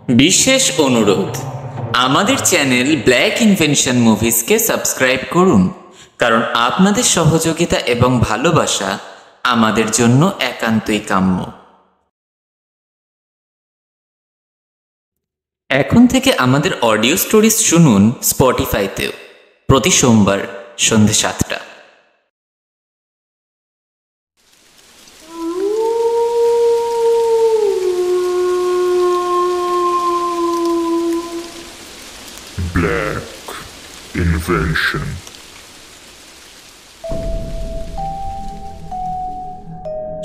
বিশেষ অনুরোধ, আমাদের চ্যানেল ব্ল্যাক ইনভেনশন মুভিজকে সাবস্ক্রাইব করুন, কারণ আপনাদের সহযোগিতা এবং ভালোবাসা আমাদের জন্য একান্তই কাম্য। এখন থেকে আমাদের অডিও স্টোরিজ শুনুন স্পটিফাইতেও, প্রতি সোমবার সন্ধ্যে 7টা। Black Invention.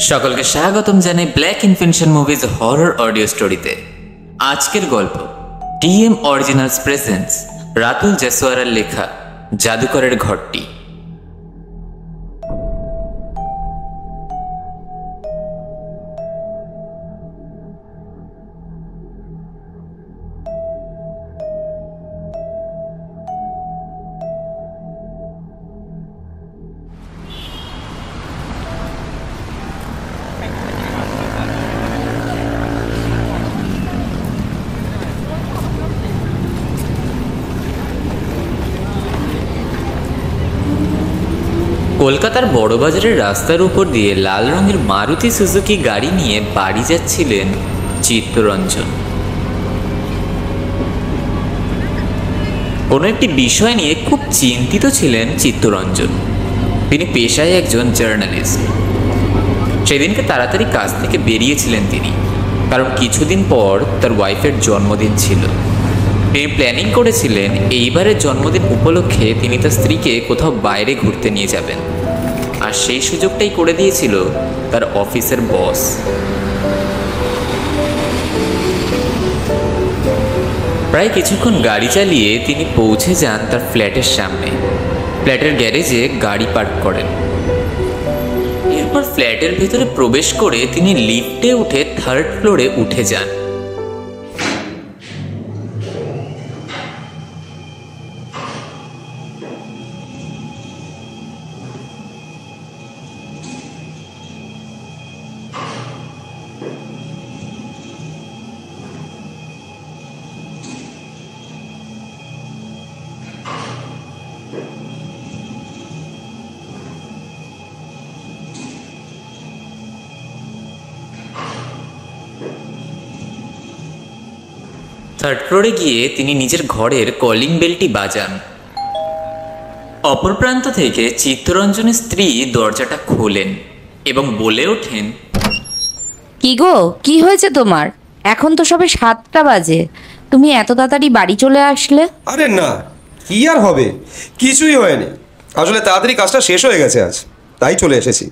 সকলকে স্বাগতম জানাই Black Invention movies horror audio স্টোরিতে। আজকের গল্প টিএম অরিজিনালস প্রেজেন্টস রাতুল জেসওয়ারের লেখা জাদুকরের ঘরটি। কলকাতার বড়বাজারের রাস্তার উপর দিয়ে লাল রঙের মারুতি সুজুকি গাড়ি নিয়ে বাড়ি যাচ্ছিলেন চিত্তরঞ্জন। কোনো একটি বিষয় নিয়ে খুব চিন্তিত ছিলেন চিত্তরঞ্জন। তিনি পেশায় একজন জার্নালিস্ট। সেদিনকে তাড়াতাড়ি কাজ থেকে বেরিয়েছিলেন তিনি, কারণ কিছুদিন পর তার ওয়াইফের জন্মদিন ছিল। তিনি প্ল্যানিং করেছিলেন এইবারের জন্মদিন উপলক্ষে তিনি তার স্ত্রীকে কোথাও বাইরে ঘুরতে নিয়ে যাবেন, আর সেই সুযোগটাই করে দিয়েছিল তার অফিসের বস। প্রায় কিছুক্ষণ গাড়ি চালিয়ে তিনি পৌঁছে যান তার ফ্ল্যাটের সামনে। ফ্ল্যাটের গ্যারেজে গাড়ি পার্ক করেন। এরপর ফ্ল্যাটের ভেতরে প্রবেশ করে তিনি লিফটে উঠে 3rd ফ্লোরে উঠে যান। থার্ড ফ্লোরে গিয়ে তিনি নিজের ঘরের কলিং বেলটি বাজান। অপর প্রান্ত থেকে চিত্তরঞ্জনের স্ত্রী দরজাটা খোলেন এবং বলে ওঠেন, কি গো, কি হয়েছে তোমার? এখন তো সবে 7টা বাজে, তুমি এত তাড়াতাড়ি বাড়ি চলে আসলে? আরে না, কি আর হবে, কিছুই হয়নি। আসলে তাড়াতাড়ি কাজটা শেষ হয়ে গেছে আজ, তাই চলে এসেছি।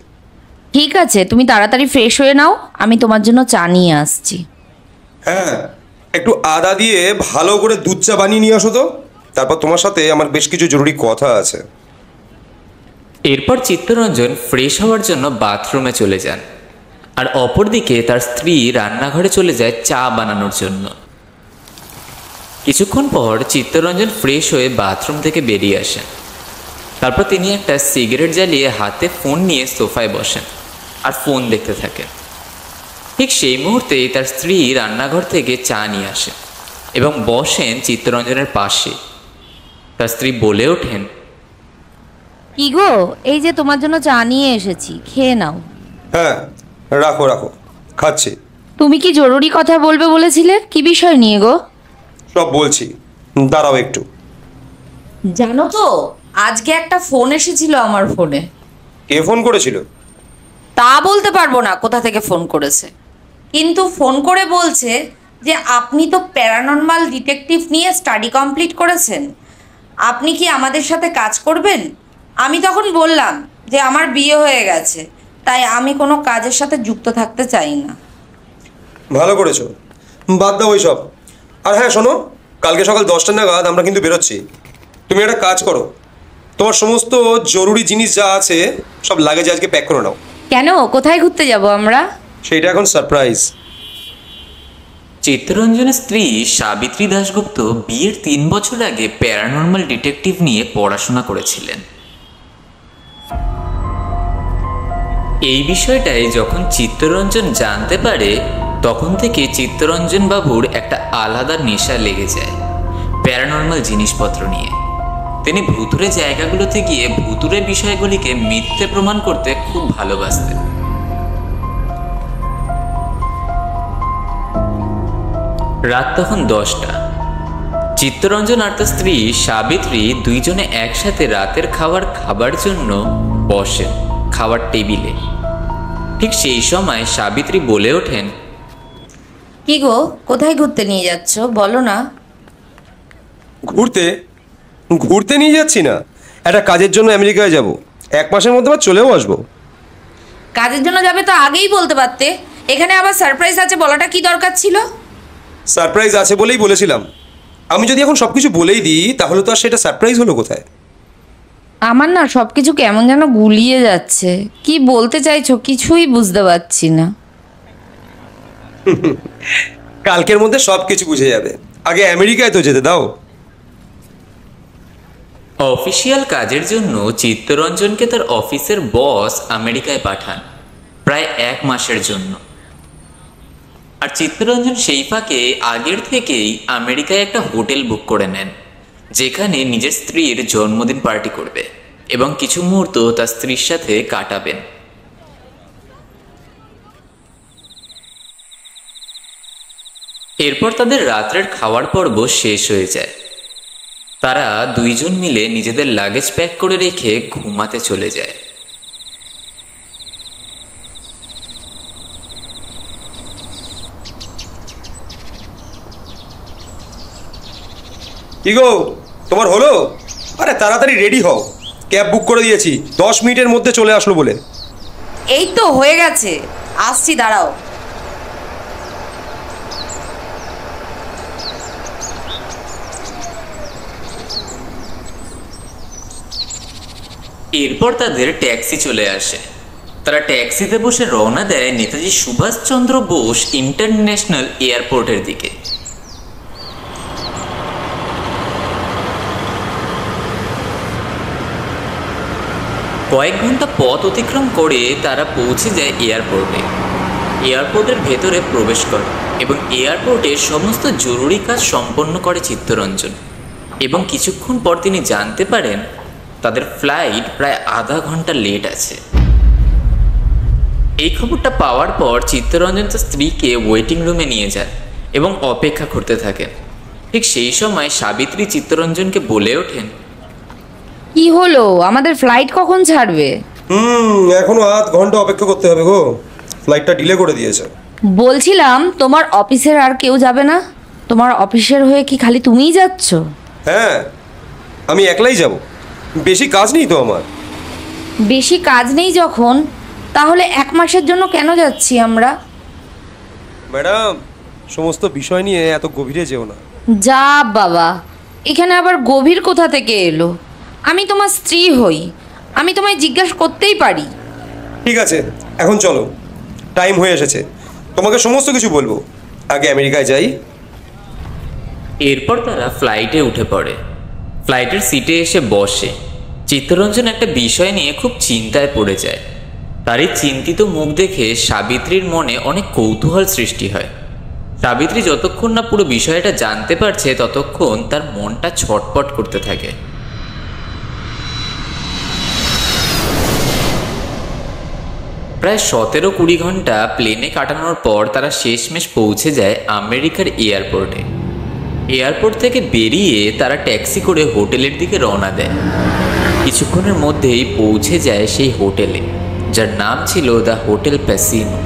ঠিক আছে, তুমি তাড়াতাড়ি ফ্রেশ হয়ে নাও, আমি তোমার জন্য চা নিয়ে আসছি। হ্যাঁ, একটু আদা দিয়ে ভালো করে দুধ চা বানিয়ে নিয়ে আসো তো। তারপর তোমার সাথে আমার বেশ কিছু জরুরি কথা আছে। এরপর চিত্তরঞ্জন ফ্রেশ হওয়ার জন্য বাথরুমে চলে যান, আর অপরদিকে তার স্ত্রী রান্নাঘরে চলে যায় চা বানানোর জন্য। কিছুক্ষণ পর চিত্তরঞ্জন ফ্রেশ হয়ে বাথরুম থেকে বেরিয়ে আসেন। তারপর তিনি একটা সিগারেট জ্বালিয়ে হাতে ফোন নিয়ে সোফায় বসেন আর ফোন দেখতে থাকেন। ঠিক সেই মুহূর্তেই তার স্ত্রী রান্নাঘর থেকে চা নিয়ে আসেন এবং বসেন চিত্তরঞ্জনের পাশে। তার স্ত্রী বলে ওঠেন, কি গো, এই যে তোমার জন্য চা নিয়ে এসেছি, খেয়ে নাও। হ্যাঁ, রাখো রাখো, খাচ্ছি। তুমি কি জরুরি কথা বলবে বলেছিলে? কি বিষয় নিয়ে গো? সব বলছি, দাঁড়াও একটু। জানো তো, আজকে একটা ফোন এসেছিল আমার ফোনে। কে ফোন করেছিল? তা বলতে পারবো না কোথা থেকে ফোন করেছে, কিন্তু ফোন করে বলছে যে আপনি তো প্যারানর্মাল ডিটেকটিভ নিয়ে স্টাডি কমপ্লিট করেছেন, আপনি কি আমাদের সাথে কাজ করবেন? আমি তখন বললাম যে আমার বিয়ে হয়ে গেছে, তাই আমি কোনো কাজের সাথে যুক্ত থাকতে চাই না। ভালো করেছো, বাদ দাও ওইসব। আর হ্যাঁ শোনো, কালকে সকাল 10টা নাগাদ আমরা কিন্তু বেরোচ্ছি। তুমি একটা কাজ করো, তোমার সমস্ত জরুরি জিনিস যা আছে সব লাগেজে আজকে প্যাক করে নাও। কেন, কোথায় ঘুরতে যাব আমরা? সেইটা এখন সারপ্রাইজ। চিত্তরঞ্জনের স্ত্রী সাবিত্রী দাশগুপ্ত বিয়ের 3 বছর আগে প্যারানর্মাল ডিটেকটিভ নিয়ে পড়াশোনা করেছিলেন। এই বিষয়টাই যখন চিত্তরঞ্জন জানতে পারে, তখন থেকে চিত্তরঞ্জন বাবুর একটা আলাদা নেশা লেগে যায় প্যারানর্মাল জিনিসপত্র নিয়ে। তিনি ভুতুরে জায়গাগুলোতে গিয়ে ভুতুরে বিষয়গুলিকে মিথ্যে প্রমাণ করতে খুব ভালোবাসতেন। রাত তখন 10টা। চিত্তরঞ্জন আর তার স্ত্রী সাবিত্রী দুইজনে একসাথে রাতের খাবার জন্য বসেন খাওয়ার টেবিলে। ঠিক সেই সময় সাবিত্রী বলে ওঠেন, কি গো, কোথায় ঘুরতে নিয়ে যাচ্ছ বলো না? ঘুরতে ঘুরতে নিয়ে যাচ্ছি না, একটা কাজের জন্য আমেরিকায় যাব, 1 মাসের মধ্যে আবার চলেও আসবো। কাজের জন্য যাবে তো আগেই বলতে পারতে, এখানে আবার সারপ্রাইজ আছে বলাটা কি দরকার ছিল? সারপ্রাইজ আছে বলেই বলেছিলাম। আমি যদি এখন সব কিছু বলেই দিই তাহলে তো আর সেটা সারপ্রাইজ হলো কোথায়? আমার না সব কিছু কেমন যেন গুলিয়ে যাচ্ছে, কি বলতে চাইছো কিছুই বুঝতে পারছি না। কালকের মধ্যে সব কিছু বুঝে যাবে, আগে আমেরিকায় তো যেতে দাও। অফিসিয়াল কাজের জন্য চিত্তরঞ্জনকে তার অফিসের বস আমেরিকায় পাঠান প্রায় 1 মাসের জন্য। আর চিত্তরঞ্জন সেই ফাঁকে আগের থেকেই আমেরিকায় একটা হোটেল বুক করে নেন, যেখানে নিজের স্ত্রীর জন্মদিন পার্টি করবে এবং কিছু মুহূর্ত তার স্ত্রীর সাথে কাটাবেন। এরপর তাদের রাত্রের খাওয়ার পর্ব শেষ হয়ে যায়। তারা দুইজন মিলে নিজেদের লাগেজ প্যাক করে রেখে ঘুমাতে চলে যায়। কি গো, তোমার হলো? আরে তাড়াতাড়ি রেডি হও, ক্যাব বুক করে দিয়েছি, 10 মিনিটের মধ্যে চলে আসলো বলে। এই তো হয়ে গেছে, আসছি, দাঁড়াও। এরপর তাদের ট্যাক্সি চলে আসে। তারা ট্যাক্সিতে বসে রওনা দেয় নেতাজি সুভাষচন্দ্র বোস ইন্টারন্যাশনাল এয়ারপোর্টের দিকে। কয়েক ঘন্টা পথ অতিক্রম করে তারা পৌঁছে যায় এয়ারপোর্টে। এয়ারপোর্টের ভেতরে প্রবেশ করে এবং এয়ারপোর্টের সমস্ত জরুরি কাজ সম্পন্ন করে চিত্তরঞ্জন। এবং কিছুক্ষণ পর তিনি জানতে পারেন তাদের ফ্লাইট প্রায় আধা ঘন্টা লেট আছে। এই খবরটা পাওয়ার পর চিত্তরঞ্জন তার স্ত্রীকে ওয়েটিং রুমে নিয়ে যান এবং অপেক্ষা করতে থাকেন। ঠিক সেই সময় সাবিত্রী চিত্তরঞ্জনকে বলে ওঠেন, কি হলো, আমাদের ফ্লাইট কখন ছাড়বে? এখনো আধ ঘন্টা অপেক্ষা করতে হবে গো, ফ্লাইটটা ডিলে করে দিয়েছে। বলছিলাম তোমার অফিসের আর কেউ যাবে না? তোমার অফিসের হয়ে কি খালি তুমিই যাচ্ছ? হ্যাঁ, আমি একলাই যাব, বেশি কাজ নেই তো আমার। বেশি কাজ নেই যখন, তাহলে 1 মাসের জন্য কেন যাচ্ছি আমরা? ম্যাডাম, সমস্ত বিষয় নিয়ে এত গভীরে যেও না। যা বাবা, এখানে আবার গভীর কোথা থেকে এলো? আমি তোমার স্ত্রী হই, আমি তোমায় জিজ্ঞাসা করতেই পারি। ঠিক আছে, এখন চলো, টাইম হয়ে এসেছে, তোমাকে সমস্ত কিছু বলবো। আগে আমেরিকায় যাই। এরপর তারা ফ্লাইটে উঠে পড়ে। ফ্লাইটের সিটে এসে বসে। চিত্তরঞ্জন একটা বিষয় নিয়ে খুব চিন্তায় পড়ে যায়। তার এই চিন্তিত মুখ দেখে সাবিত্রীর মনে অনেক কৌতূহল সৃষ্টি হয়। সাবিত্রী যতক্ষণ না পুরো বিষয়টা জানতে পারছে ততক্ষণ তার মনটা ছটপট করতে থাকে। প্রায় 17-20 ঘন্টা প্লেনে কাটানোর পর তারা শেষমেশ পৌঁছে যায় আমেরিকার এয়ারপোর্টে। এয়ারপোর্ট থেকে বেরিয়ে তারা ট্যাক্সি করে হোটেলের দিকে রওনা দেয়। কিছুক্ষণের মধ্যেই পৌঁছে যায় সেই হোটেলে, যার নাম ছিল দ্য হোটেল প্যাসিনো।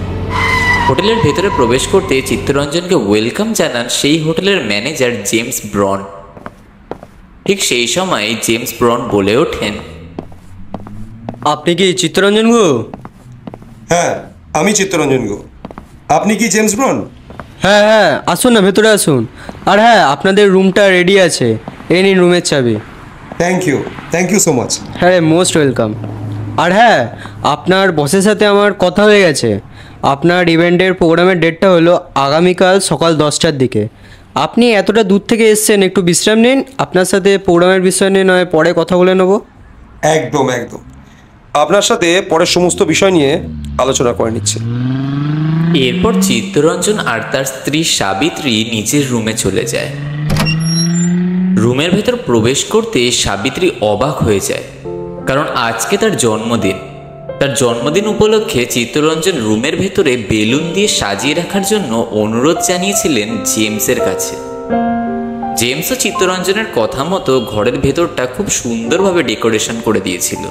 হোটেলের ভেতরে প্রবেশ করতে চিত্তরঞ্জনকে ওয়েলকাম জানান সেই হোটেলের ম্যানেজার জেমস ব্রন। ঠিক সেই সময় জেমস ব্রন বলে ওঠেন, আপনি কি চিত্তরঞ্জন গো? হ্যাঁ, আমি চিত্তরঞ্জন গো। আপনি কি জেমস ব্রন? হ্যাঁ হ্যাঁ, আসুন না, ভেতরে আসুন। আর হ্যাঁ, আপনাদের রুমটা রেডি আছে, এই নিন রুমের চাবি। Thank you so much. হ্যাঁ, মোস্ট ওয়েলকাম। আর হ্যাঁ, আপনার বসের সাথে আমার কথা হয়ে গেছে। আপনার ইভেন্টের প্রোগ্রামের ডেটটা হলো আগামীকাল সকাল 10টার দিকে। আপনি এতটা দূর থেকে এসছেন, একটু বিশ্রাম নিন। আপনার সাথে প্রোগ্রামের বিষয় নিয়ে নয় পরে কথা বলে নেব। একদম। আপনার সাথে পরের সমস্ত বিষয় নিয়ে আলোচনা করে নিচ্ছি। এরপর চিত্তরঞ্জন আর তার স্ত্রী সাবিত্রী নিজের রুমে চলে যায়। রুমের ভেতর প্রবেশ করতে সাবিত্রী অবাক হয়ে যায়, কারণ আজকে তার জন্মদিন। তার জন্মদিন উপলক্ষে চিত্তরঞ্জন রুমের ভেতরে বেলুন দিয়ে সাজিয়ে রাখার জন্য অনুরোধ জানিয়েছিলেন জেমসের কাছে। জেমসও চিত্তরঞ্জনের কথা মতো ঘরের ভেতরটা খুব সুন্দরভাবে ডেকোরেশন করে দিয়েছিল।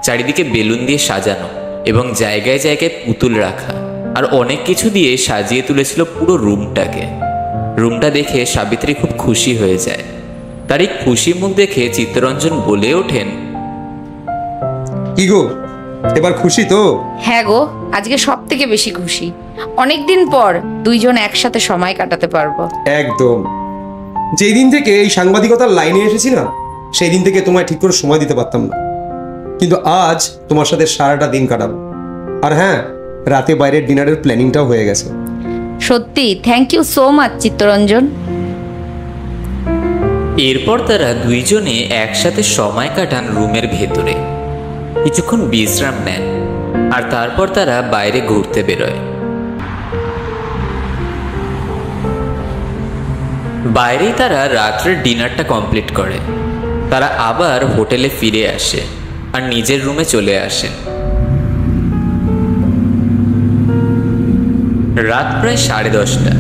চারিদিকে বেলুন দিয়ে সাজানো এবং জায়গায় জায়গায় পুতুল রাখা আর অনেক কিছু দিয়ে সাজিয়ে তুলেছিল পুরো রুমটাকে। রুমটা দেখে সাবিত্রী খুব খুশি হয়ে যায়। তার এই খুশি মুখ দেখে চিত্তরঞ্জন বলে ওঠেন, কি গো, এবার খুশি তো? হ্যাঁ গো, আজকে সব থেকে বেশি খুশি। অনেকদিন পর দুইজন একসাথে সময় কাটাতে পারবো। একদম। যেই দিন থেকে এই সাংবাদিকতার লাইনে এসেছি না, সেই দিন থেকে তোমায় ঠিক করে সময় দিতে পারতাম না, কিন্তু আজ তোমার সাথে সারাটা দিন কাটাবো। আর হ্যাঁ, রাতে বাইরের ডিনারের প্ল্যানিংটাও হয়ে গেছে। সত্যি thank you so much Chittaranjan. এরপর তারা দুইজনে একসাথে সময় কাটান রুমের ভেতরে, কিছুক্ষণ বিশ্রাম নেন আর তারপর তারা বাইরে ঘুরতে বেরোয়। বাইরেই তারা রাত্রের ডিনারটা কমপ্লিট করে। তারা আবার হোটেলে ফিরে আসে আর নিজের রুমে চলে আসে। রাত প্রায় 10:30।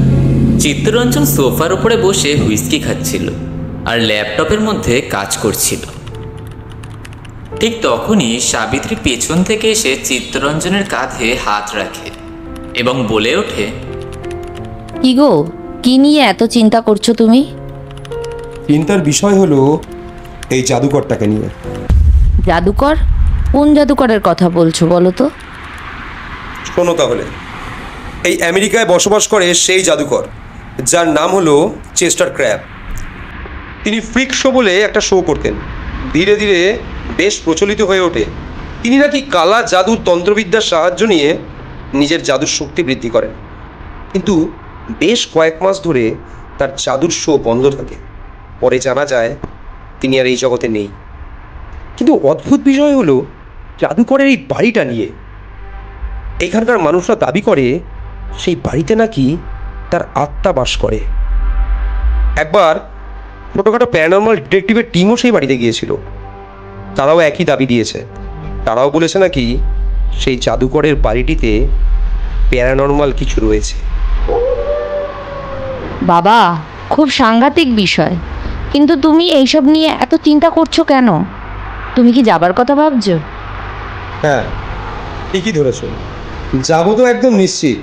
চিত্তরঞ্জন সোফার উপরে বসে হুইস্কি খাচ্ছিল আর ল্যাপটপের মধ্যে কাজ করছিল। ঠিক তখনই সাবিত্রী পেছন থেকে এসে চিত্তরঞ্জনের কাঁধে হাত রাখে এবং বলে ওঠে, কি গো, কি নিয়ে এত চিন্তা করছো তুমি? চিন্তার বিষয় হলো এই জাদুকরটাকে নিয়ে। জাদুকর? কোন জাদুকরের কথা বলছো বলো তো? শোনো তাহলে, এই আমেরিকায় বসবাস করে সেই জাদুকর যার নাম হলো চেস্টার ক্র্যাব। তিনি ফ্রিক শো বলে একটা শো করতেন, ধীরে ধীরে বেশ প্রচলিত হয়ে ওঠে। তিনি নাকি কালা জাদুর তন্ত্রবিদ্যার সাহায্য নিয়ে নিজের জাদুর শক্তি বৃদ্ধি করেন, কিন্তু বেশ কয়েক মাস ধরে তার জাদুর শো বন্ধ থাকে। পরে জানা যায় তিনি আর এই জগতে নেই। কিন্তু অদ্ভুত বিষয় হলো জাদুকরের এই বাড়িটা নিয়ে। এখানকার মানুষরা দাবি করে সেই বাড়িতে নাকি তার আত্মা বাস করে। একবার ছোটোখাটো প্যারানর্মাল ডিটেকটিভের টিমও সেই বাড়িতে গিয়েছিল, তারাও একই দাবি দিয়েছে। তারাও বলেছে নাকি সেই জাদুকরের বাড়িটিতে প্যারানর্মাল কিছু রয়েছে। বাবা, খুব সাংঘাতিক বিষয়, কিন্তু তুমি এইসব নিয়ে এত চিন্তা করছো কেন? তুমি কি যাবার কথা ভাবছো? হ্যাঁ, ঠিকই ধরেছ, যাবো তো একদম নিশ্চিত,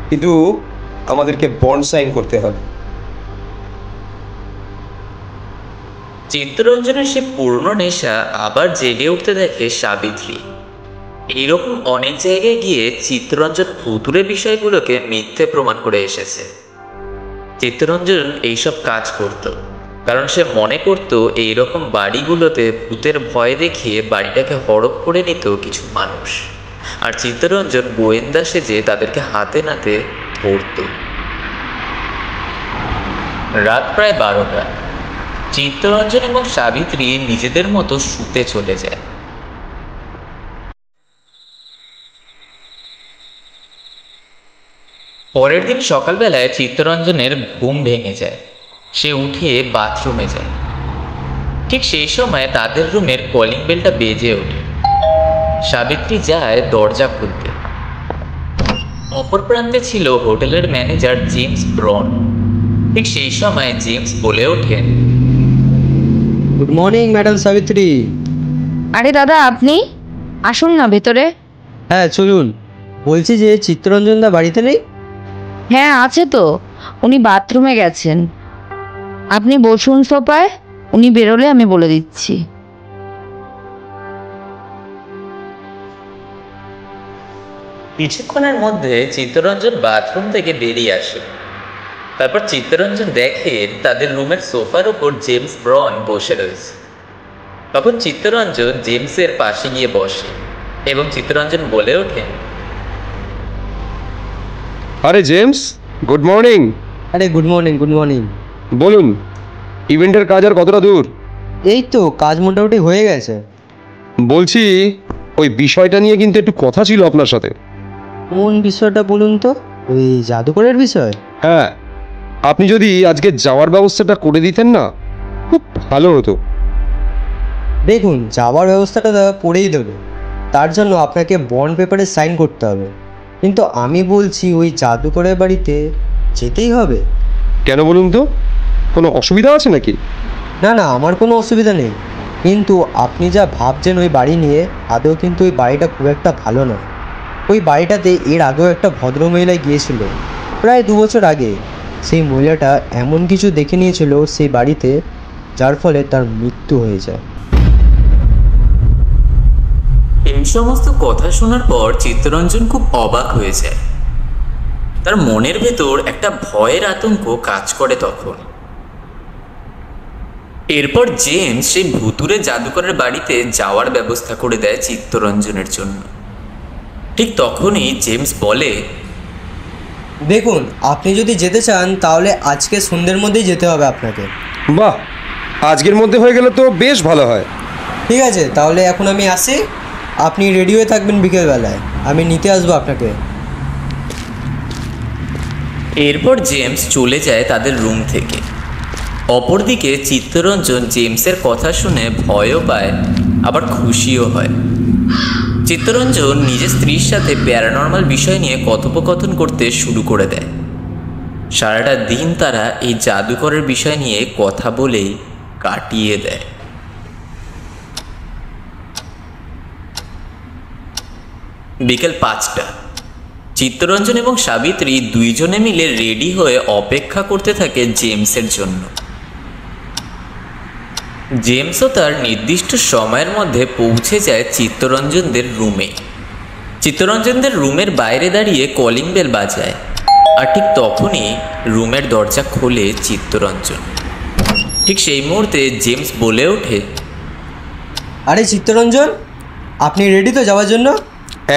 কিন্তু আমাদেরকে বন্ড সাইন করতে হবে। চিত্তরঞ্জনের সে পুরনো নেশা আবার জেগে উঠতে দেখে সাবিত্রী। এইরকম অনেক জায়গায় গিয়ে চিত্তরঞ্জন ভুতুরে বিষয়গুলোকে মিথ্যে প্রমাণ করে এসেছে। চিত্তরঞ্জন এইসব কাজ করত কারণ সে মনে করত এইরকম বাড়িগুলোতে ভূতের ভয় দেখিয়ে বাড়িটাকে হড়প করে নিত কিছু মানুষ, আর চিত্তরঞ্জন গোয়েন্দা সেজে তাদেরকে হাতে নাতে ধরত। রাত প্রায় 12টা। চিত্তরঞ্জন এবং সাবিত্রী নিজেদের মতো শুতে চলে যায়। পরের দিন সকালবেলায় চিত্তরঞ্জনের ঘুম ভেঙে যায়। সে উঠে বাথরুমে যায়। ঠিক সেই সময় তাদের রুমের কলিং বেলটা বেজে ওঠে। সাবিত্রী যায় দরজা খুলতে। অপর প্রান্তে ছিল হোটেলের ম্যানেজার জেমস ব্রন। ঠিক সেই সময় জেমস বলে ওঠেন, গুড মর্নিং ম্যাডাম সাবিত্রী। আরে দাদা, আপনি আসুন না ভেতরে। হ্যাঁ চলুন। বলছি যে চিত্তরঞ্জন দা বাড়িতে নেই? হ্যাঁ আছে তো, উনি বাথরুমে গেছেন। আপনি বসুন সোফায়, উনি বেরোলে আমি বলে দিচ্ছি। কিছুক্ষণের মধ্যে চিত্তরঞ্জন বাথরুম থেকে বেরিয়ে আসে। তারপর চিত্তরঞ্জন দেখেন তাদের রুমের সোফার উপর জেমস ব্রন বসে রয়েছে। তখন চিত্তরঞ্জন জেমসের পাশে গিয়ে বসে এবং চিত্তরঞ্জন বলে ওঠেন, আরে জেমস, গুড মর্নিং। আরে গুড মর্নিং, গুড মর্নিং। বলুন, ইভেন্টের কাজ আর কতটা দূর? এই তো কাজ মোটামুটি হয়ে গেছে। বলছি ওই বিষয়টা নিয়ে কিন্তু একটু কথা ছিল আপনার সাথে। কোন বিষয়টা বলুন তো? ওই জাদুকরের বিষয়? হ্যাঁ, আপনি যদি আজকে যাওয়ার ব্যবস্থাটা করে দিতেন না, খুব ভালো হতো। দেখুন, যাওয়ার ব্যবস্থাটা করেই দেবো, তার জন্য আপনাকে বন্ড পেপারে সাইন করতে হবে। কিন্তু আমি বলছি ওই জাদুকরের বাড়িতে যেতেই হবে। কেন বলুন তো, কোনো অসুবিধা আছে নাকি? না না, আমার কোনো অসুবিধা নেই, কিন্তু আপনি যা ভাবছেন ওই বাড়ি নিয়ে, আদৌ কিন্তু ওই বাড়িটা খুব একটা ভালো নয়। ওই বাড়িটাতে এর আগেও একটা ভদ্রমহিলা গিয়েছিল প্রায় 2 বছর আগে। সেই মহিলাটা এমন কিছু দেখে নিয়েছিল সেই বাড়িতে, যার ফলে তার মৃত্যু হয়ে যায়। এই সমস্ত কথা শোনার পর চিত্তরঞ্জন খুব অবাক হয়ে যায়। তার মনের ভেতর একটা ভয়ের আতঙ্ক কাজ করে তখন। এরপর জেমস সেই ভুতুরে জাদুকরের বাড়িতে যাওয়ার ব্যবস্থা করে দেয় চিত্তরঞ্জনের জন্য। ঠিক তখনই জেমস বলে, দেখুন, আপনি যদি যেতে চান তাহলে আজকে সন্ধ্যের মধ্যেই যেতে হবে আপনাকে। বাহ, আজকের মধ্যে হয়ে গেলে তো বেশ ভালো হয়। ঠিক আছে, তাহলে এখন আমি আসি, আপনি রেডি হয়ে থাকবেন, বিকেলবেলায় আমি নিতে আসবো আপনাকে। এরপর জেমস চলে যায় তাদের রুম থেকে। অপরদিকে চিত্তরঞ্জন জেমসের কথা শুনে ভয়ও পায়, আবার খুশিও হয়। চিত্তরঞ্জন নিজের স্ত্রীর সাথে প্যারানর্মাল বিষয় নিয়ে কথোপকথন করতে শুরু করে দেয়। সারাটা দিন তারা এই জাদুকরের বিষয় নিয়ে কথা বলেই কাটিয়ে দেয়। বিকেল 5টা। চিত্তরঞ্জন এবং সাবিত্রী দুইজনে মিলে রেডি হয়ে অপেক্ষা করতে থাকে জেমসের জন্য। জেমসও তার নির্দিষ্ট সময়ের মধ্যে পৌঁছে যায় চিত্তরঞ্জনদের রুমে। চিত্তরঞ্জনদের রুমের বাইরে দাঁড়িয়ে কলিং বেল বাজায়, আর ঠিক তখনই রুমের দরজা খোলে চিত্তরঞ্জন। ঠিক সেই মুহূর্তে জেমস বলে ওঠে, আরে চিত্তরঞ্জন, আপনি রেডি তো যাওয়ার জন্য?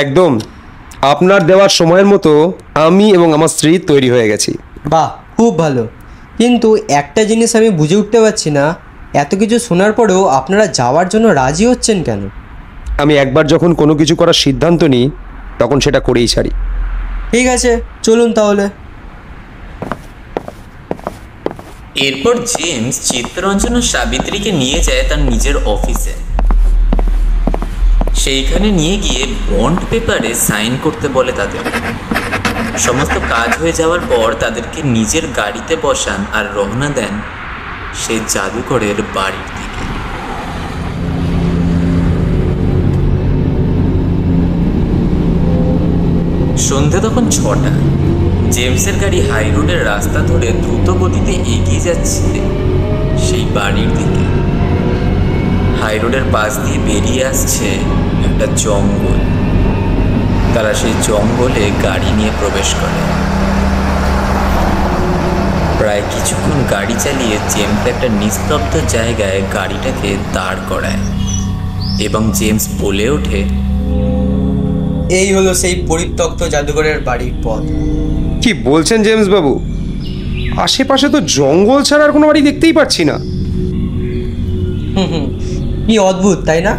একদম, আপনার দেওয়ার সময়ের মতো আমি এবং আমার স্ত্রী তৈরি হয়ে গেছি। বাহ, খুব ভালো। কিন্তু একটা জিনিস আমি বুঝে উঠতে পারছি না, এত কিছু শোনার পরেও আপনারা যাওয়ার জন্য রাজি হচ্ছেন কেন? আমি একবার যখন কোনো কিছু করার সিদ্ধান্ত নিই তখন সেটা করেই ছাড়ি। ঠিক আছে, চলুন তাহলে। এরপর জেমস চিত্তরঞ্জন ও সাবিত্রীকে নিয়ে যায় তার নিজের অফিসে। সেইখানে নিয়ে গিয়ে বন্ড পেপারে সাইন করতে বলে তাদের। সমস্ত কাজ হয়ে যাওয়ার পর তাদেরকে নিজের গাড়িতে বসান আর রওনা দেন সেই জাদুকরের বাড়ির দিকে। সন্ধে তখন 6টা। জেমসের গাড়ি হাই রোডের রাস্তা ধরে দ্রুত গতিতে এগিয়ে যাচ্ছে সেই বাড়ির দিকে। হাই রোডের পাশ দিয়ে বেরিয়ে আসছে একটা জঙ্গল। তারা সেই জঙ্গলে গাড়ি নিয়ে প্রবেশ করে। প্রায় কিছুক্ষণ গাড়ি চালিয়ে জেমস একটা নিস্তব্ধ জায়গায় গাড়িটাকে দাঁড় করায় এবং জেমস বলে ওঠে, এই হলো সেই পরিত্যক্ত জাদুঘরের বাড়ির পথ। কি বলছেন জেমস বাবু? আশেপাশে তো জঙ্গল ছাড়া আর কোনো বাড়ি দেখতেই পাচ্ছি না। কি অদ্ভুত, তাই না?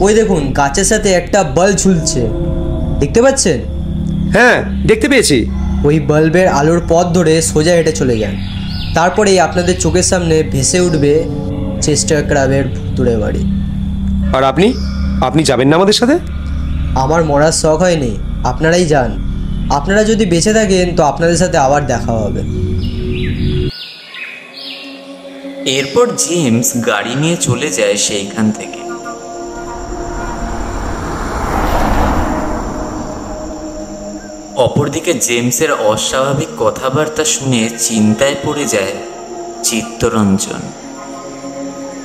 ওই দেখুন, গাছের সাথে একটা বাল্ব ঝুলছে, দেখতে পাচ্ছেন? হ্যাঁ, দেখতে পেয়েছি। ওই বাল্বের আলোর পথ ধরে সোজা হেঁটে চলে যান, তারপরেই আপনাদের চোখের সামনে ভেসে উঠবে চেস্টার ক্রাবের ভুতুড়ে বাড়ি। আর আপনি আপনি যাবেন না আমাদের সাথে? আমার মরার শখ হয়নি, আপনারাই যান। আপনারা যদি বেঁচে থাকেন তো আপনাদের সাথে আবার দেখা হবে। এরপর জেমস গাড়ি নিয়ে চলে যায় সেইখান থেকে। অপরদিকে জেমসের অস্বাভাবিক কথাবার্তা শুনে চিন্তায় পড়ে যায় চিত্তরঞ্জন।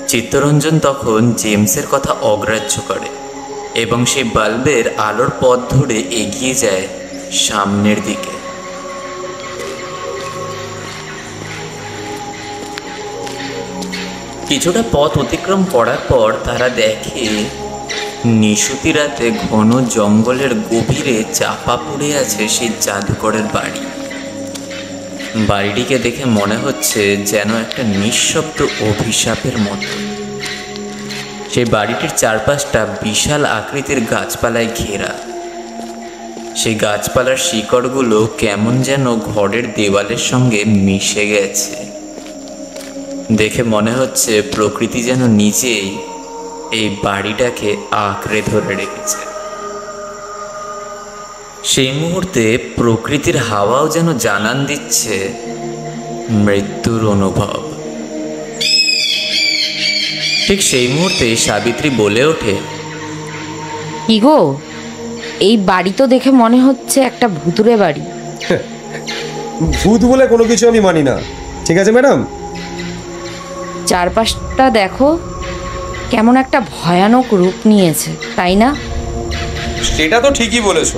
চিত্তরঞ্জন তখন জেমসের কথা অগ্রাহ্য করে এবং সেই বাল্বের আলোর পথ ধরে এগিয়ে যায় সামনের দিকে। কিছুটা পথ অতিক্রম করার পর তারা দেখে নিশুতি রাতে ঘন জঙ্গলের গভীরে চাপা পড়ে আছে সেই জাদুকরের বাড়ি। বাড়িটিকে দেখে মনে হচ্ছে যেন একটা নিঃশব্দ অভিশাপের মতো। সেই বাড়িটির চারপাশটা বিশাল আকৃতির গাছপালায় ঘেরা। সেই গাছপালার শিকড়গুলো কেমন যেন ঘরের দেওয়ালের সঙ্গে মিশে গেছে। দেখে মনে হচ্ছে প্রকৃতি যেন নিজেই এই বাড়িটাকে আঁকড়ে ধরে রেখেছে। সেই মুহূর্তে প্রকৃতির হাওয়াও যেন জানান দিচ্ছে মৃত্যুর অনুভব। ঠিক সেই মুহূর্তে সাবিত্রী বলে ওঠে, কি গো, এই বাড়ি তো দেখে মনে হচ্ছে একটা ভুতুরে বাড়ি। ভূত বলে কোনো কিছু আমি মানি না, ঠিক আছে ম্যাডাম? চারপাশটা দেখো, কেমন একটা ভয়ানক রূপ নিয়েছে, তাই না? সেটা তো ঠিকই বলেছো,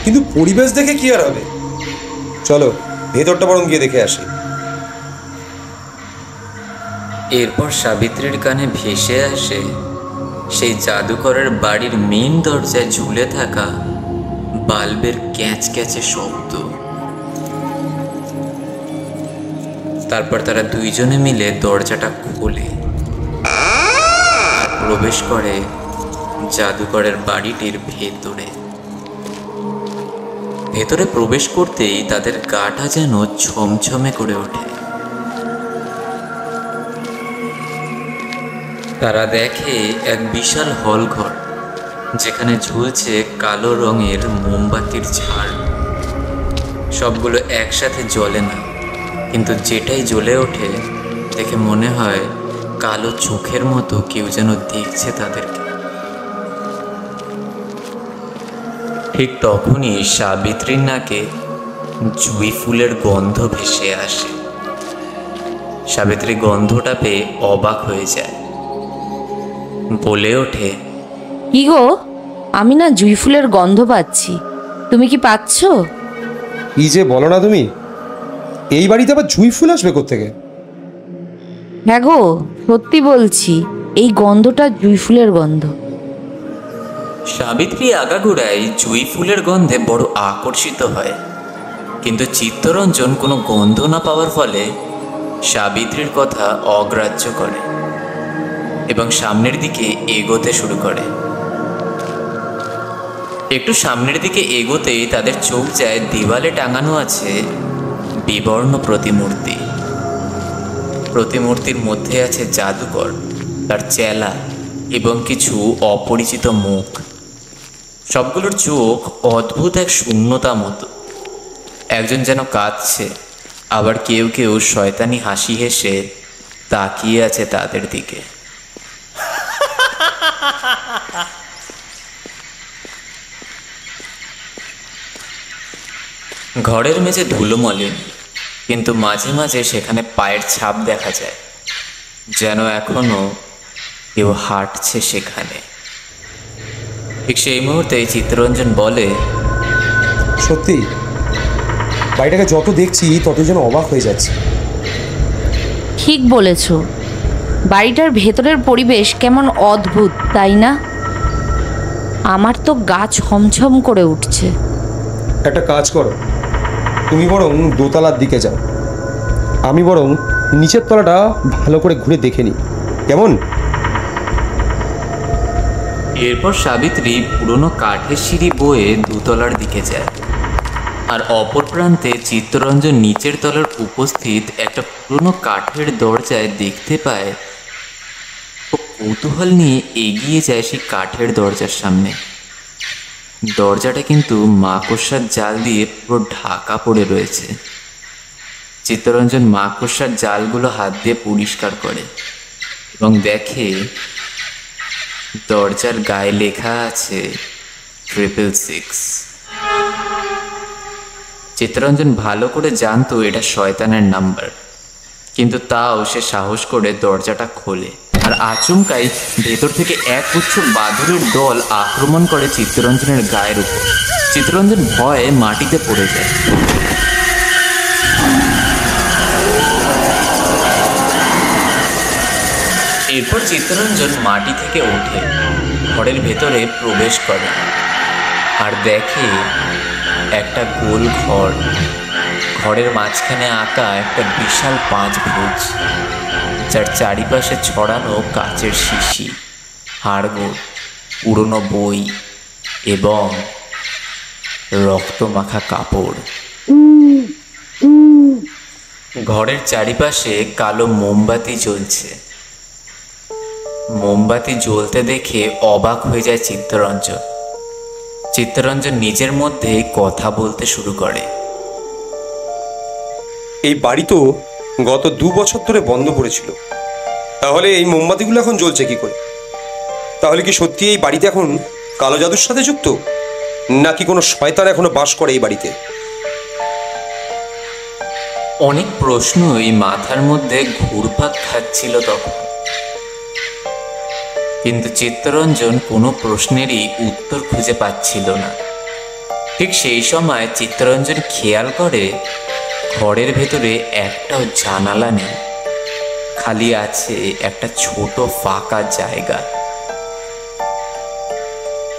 কিন্তু পরিবেশ দেখে কি আর হবে? চলো ভেতরটা বরং গিয়ে দেখে আসি। এরপর সাবিত্রীর কানে ভেসে আসে সেই জাদুকরের বাড়ির মেইন দরজায় ঝুলে থাকা বাল্বের ক্যাচ ক্যাচে শব্দ। তারপর তারা দুইজনে মিলে দরজাটা খোলে আর প্রবেশ করে জাদুকরের বাড়িটির ভেতরে। ভেতরে প্রবেশ করতেই তাদের গাটা যেন ছমছমে করে ওঠে। তারা দেখে এক বিশাল হল ঘর, যেখানে ঝুলছে কালো রঙের মোমবাতির ঝাড়। সবগুলো একসাথে জ্বলে না, কিন্তু যেটাই জ্বলে ওঠে দেখে মনে হয় কালো চোখের মতো কেউ যেন দেখছে তাদেরকে। ঠিক তখনই সাবিত্রীর নাকে জুঁই ফুলের গন্ধ ভেসে আসে। সাবিত্রী গন্ধটা পেয়ে অবাক হয়ে যায়, বলে ওঠে, কি গো, আমি না জুঁই ফুলের গন্ধ পাচ্ছি, তুমি কি পাচ্ছ? কি যে বলো না তুমি, এই বাড়িতে আবার জুঁই ফুল আসবে কোত্থেকে? হ্যাঁ গো, সত্যি বলছি, এই গন্ধটা জুঁই ফুলের গন্ধ। সাবিত্রী আগাগোড়ায় জুঁই ফুলের গন্ধে বড় আকর্ষিত হয়, কিন্তু চিত্তরঞ্জন কোনো গন্ধ না পাওয়ার ফলে সাবিত্রীর কথা অগ্রাহ্য করে এবং সামনের দিকে এগোতে শুরু করে। একটু সামনের দিকে এগোতেই তাদের চোখ যায় দেওয়ালে টাঙানো আছে বিবর্ণ প্রতিমূর্তি। প্রতিমূর্তির মধ্যে আছে জাদুকর, তার চেলা এবং কিছু অপরিচিত মুখ। সবগুলোর চোখ অদ্ভুত এক শূন্যতা মতো। একজন যেন কাঁদছে, আবার কেউ কেউ শয়তানি হাসি হেসে তাকিয়ে আছে তাদের দিকে। ঘরের মেঝে ধুলো মলিন, কিন্তু মাঝে মাঝে সেখানে পায়ের ছাপ দেখা যায়, যেন এখনো কেউ হাঁটছে সেখানে। ঠিক সেই মুহূর্তে চিত্তরঞ্জন বলে, সত্যি বাড়িটাকে যত দেখছি তত যেন অবাক হয়ে যাচ্ছে। ঠিক বলেছ, বাড়িটার ভেতরের পরিবেশ কেমন অদ্ভুত, তাই না? আমার তো গা ছমছম করে উঠছে। একটা কাজ করো, তুমি বরং দোতলার দিকে যাও, আমি বরং নিচের তলাটা ভালো করে ঘুরে দেখে নিই, কেমন? এরপর সাবিত্রী পুরনো কাঠের সিঁড়ি বয়ে দুতলার দিকে যায়, আর অপর প্রান্তে চিত্তরঞ্জন নিচের তলার উপস্থিত একটা পুরনো কাঠের দরজায় দেখতে পায়। ও কৌতূহল নিয়ে এগিয়ে যায় সেই কাঠের দরজার সামনে। দরজাটা কিন্তু মাকড়সার জাল দিয়ে পুরো ঢাকা পড়ে রয়েছে। চিত্তরঞ্জন মাকড়সার জালগুলো হাত দিয়ে পরিষ্কার করে এবং দেখে দরজার গায়ে লেখা আছে 666। চিত্তরঞ্জন ভালো করে জানতো এটা শয়তানের নাম্বার, কিন্তু তাও সে সাহস করে দরজাটা খোলে, আর আচমকাই ভেতর থেকে এক গুচ্ছ বাদুড়ের দল আক্রমণ করে চিত্তরঞ্জনের গায়ের উপর। চিত্তরঞ্জন ভয়ে মাটিতে পড়ে যায়। এরপর চিত্তরঞ্জন মাটি থেকে ওঠে, ঘরের ভেতরে প্রবেশ করে আর দেখে একটা গোল ঘর। ঘরের মাঝখানে আঁকা একটা বিশাল 5 ভুজ, যার চারিপাশে ছড়ানো কাচের শিশি। হাড়গোড়, পুরনো বই এবং রক্তমাখা কাপড়। ঘরের চারিপাশে কালো মোমবাতি জ্বলছে। মোমবাতি জ্বলতে দেখে অবাক হয়ে যায় চিত্তরঞ্জন। চিত্তরঞ্জন নিজের মধ্যে কথা বলতে শুরু করে। এই বাড়ি তো গত 2 বছর ধরে বন্ধ পড়েছিল, তাহলে এই মোমবাতিগুলো এখন জ্বলছে কি করে? তাহলে কি সত্যি এই বাড়িতে এখন কালো জাদুর সাথে যুক্ত, নাকি কোনো শয়তান এখনো বাস করে এই বাড়িতে? অনেক প্রশ্ন এই মাথার মধ্যে ঘুরপাক খাচ্ছিল তখন, কিন্তু চিত্তরঞ্জন কোনো প্রশ্নেরই উত্তর খুঁজে পাচ্ছিল না। ঠিক সেই সময় চিত্তরঞ্জন খেয়াল করে ঘরের ভেতরে একটাও জানালা নেই, খালি আছে একটা ছোট ফাঁকা জায়গা।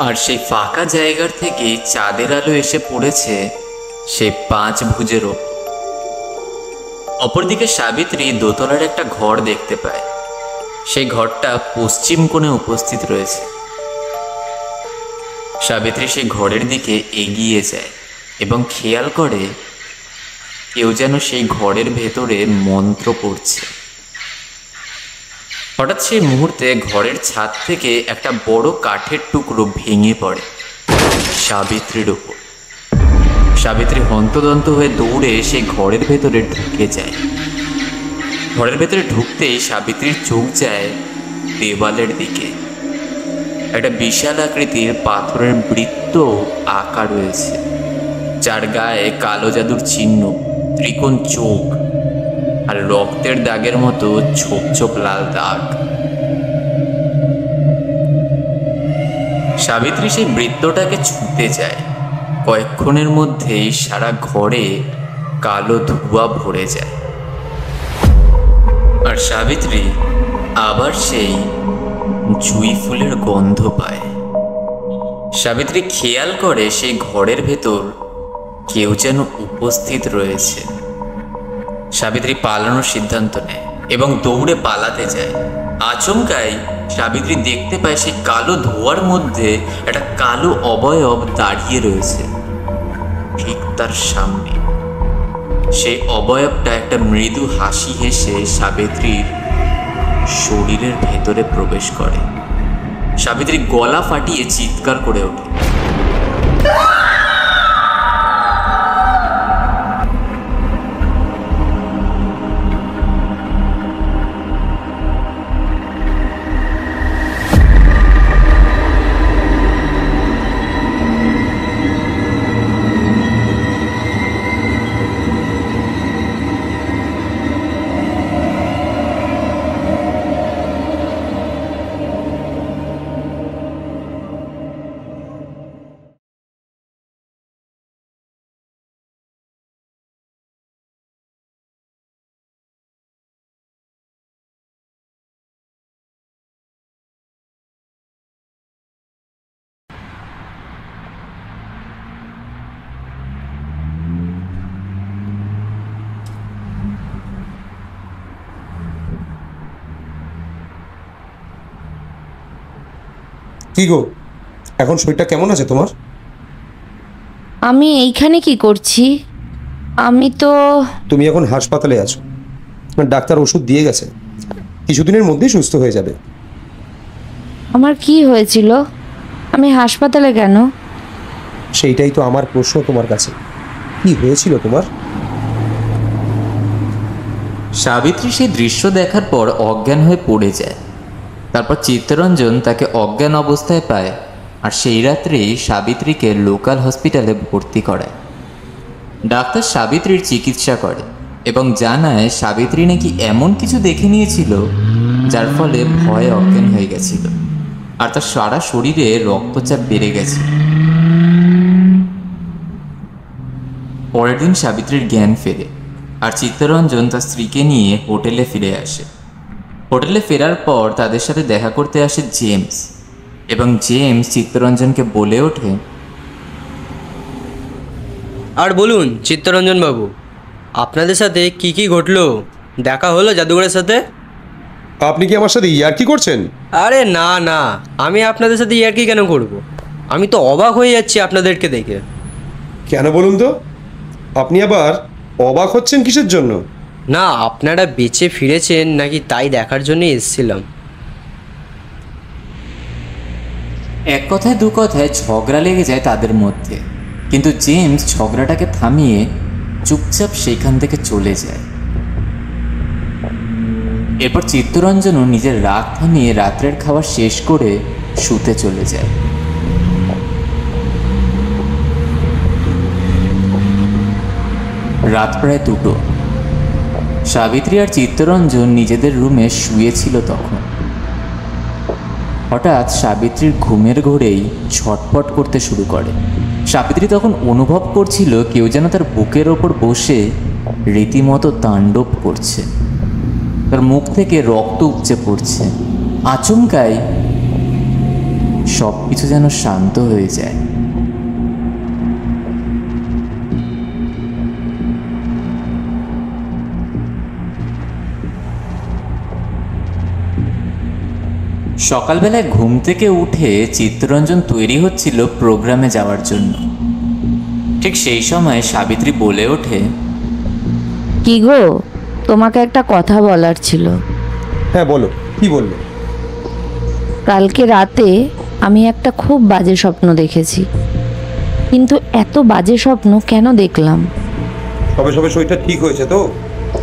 আর সেই ফাঁকা জায়গার থেকে চাঁদের আলো এসে পড়েছে সেই 5 ভুজের ওপর। অপরদিকে সাবিত্রী দোতলার একটা ঘর দেখতে পায়। সেই ঘরটা পশ্চিম কোণে উপস্থিত রয়েছে। সাবিত্রী সেই ঘরের দিকে এগিয়ে যায় এবং খেয়াল করে কেউ যেন সেই ঘরের ভেতরে মন্ত্র পড়ছে। হঠাৎ সেই মুহূর্তে ঘরের ছাদ থেকে একটা বড় কাঠের টুকরো ভেঙে পড়ে সাবিত্রীর উপর। সাবিত্রী হন্তদন্ত হয়ে দৌড়ে সেই ঘরের ভেতরে ঢুকে যায়। ঘরের ভেতরে ঢুকতেই সাবিত্রীর চোখ যায় দেওয়ালের দিকে। একটা বিশাল আকৃতির পাথরের বৃত্ত আঁকা রয়েছে, যার গায়ে কালো জাদুর চিহ্ন, ত্রিকোণ চোখ আর রক্তের দাগের মতো ছোপ ছোপ লাল দাগ। সাবিত্রী সেই বৃত্তটাকে ছুঁতে যায়। কয়েকক্ষণের মধ্যেই সারা ঘরে কালো ধোঁয়া ভরে যায়, আর সাবিত্রী আবার সেই জুঁই ফুলের গন্ধ পায়। সাবিত্রী খেয়াল করে সেই ঘরের ভেতর কেউ যেন উপস্থিত রয়েছে। সাবিত্রী পালানোর সিদ্ধান্ত নেয় এবং দৌড়ে পালাতে যায়। আচমকাই সাবিত্রী দেখতে পায় সেই কালো ধোঁয়ার মধ্যে একটা কালো অবয়ব দাঁড়িয়ে রয়েছে ঠিক তার সামনে। সেই অবয়বটা একটা মৃদু হাসি হেসে সাবিত্রীর শরীরের ভেতরে প্রবেশ করে। সাবিত্রী গলা ফাটিয়ে চিৎকার করে ওঠে। কি গো, এখন শরীরটা কেমন আছে তোমার? আমি এইখানে কি করছি? আমি তো তুমি এখন হাসপাতালে আছো, ডাক্তার ওষুধ দিয়ে গেছে, কিছুদিনের মধ্যেই সুস্থ হয়ে যাবে। আমার কি হয়েছিল? আমি হাসপাতালে কেন? সেইটাই তো আমার প্রশ্ন তোমার কাছে, কি হয়েছিল তোমার? সাবিত্রী সেই দৃশ্য দেখার পর অজ্ঞান হয়ে পড়ে যায়। তারপর চিত্তরঞ্জন তাকে অজ্ঞান অবস্থায় পায়, আর সেই রাত্রেই সাবিত্রীকে লোকাল হসপিটালে ভর্তি করায়। ডাক্তার সাবিত্রীর চিকিৎসা করে এবং জানায় সাবিত্রী নাকি এমন কিছু দেখে নিয়েছিল যার ফলে ভয়ে অজ্ঞান হয়ে গেছিল, আর তার সারা শরীরে রক্তচাপ বেড়ে গেছে। পরের দিন সাবিত্রীর জ্ঞান ফেরে, আর চিত্তরঞ্জন তার স্ত্রীকে নিয়ে হোটেলে ফিরে আসে। হোটেলে ফেরার পর তাদের সাথে দেখা করতে আসে জেমস, এবং জেমস চিত্তরঞ্জনকে বলে ওঠে, আর বলুন চিত্তরঞ্জন বাবু, আপনাদের সাথে কি কি ঘটলো? দেখা হলো জাদুঘরের সাথে? আপনি কি আমার সাথে ইয়ার্কি করছেন? আরে না না, আমি আপনাদের সাথে ইয়ার্কি কেন করব? আমি তো অবাক হয়ে যাচ্ছি আপনাদেরকে দেখে। কেন বলুন তো? আপনি আবার অবাক হচ্ছেন কিসের জন্য? না, আপনারা বেঁচে ফিরেছেন নাকি তাই দেখার জন্যই এসেছিলাম। এক কথায় দু কথায় ঝগড়া লেগে যায় তাদের মধ্যে, কিন্তু জেমস ঝগড়াটাকে থামিয়ে চুপচাপ সেইখান থেকে চলে যায়। এরপর চিত্তরঞ্জনও নিজের রাগ থামিয়ে রাত্রের খাবার শেষ করে শুতে চলে যায়। রাত প্রায় 2টো। সাবিত্রী আর চিত্তরঞ্জন নিজেদের রুমে শুয়েছিল তখন। হঠাৎ সাবিত্রীর ঘুমের ঘোরেই ছটপট করতে শুরু করে। সাবিত্রী তখন অনুভব করছিল কেউ যেন তার বুকের ওপর বসে রীতিমতো তাণ্ডব করছে। তার মুখ থেকে রক্ত উপচে পড়ছে। আচমকাই সব কিছু যেন শান্ত হয়ে যায়। সকালবেলায় ঘুম থেকে উঠে চিত্তরঞ্জন তৈরি হচ্ছিল প্রোগ্রামে যাওয়ার জন্য। ঠিক সেই সময় সাবিত্রী বলে ওঠে, কি গো, তোমাকে একটা কথা বলার ছিল। হ্যাঁ বলো, কি বললো? কালকে রাতে আমি একটা খুব বাজে স্বপ্ন দেখেছি। কিন্তু এত বাজে স্বপ্ন কেন দেখলাম? সবে সবে শরীরটা ঠিক হয়েছে তো,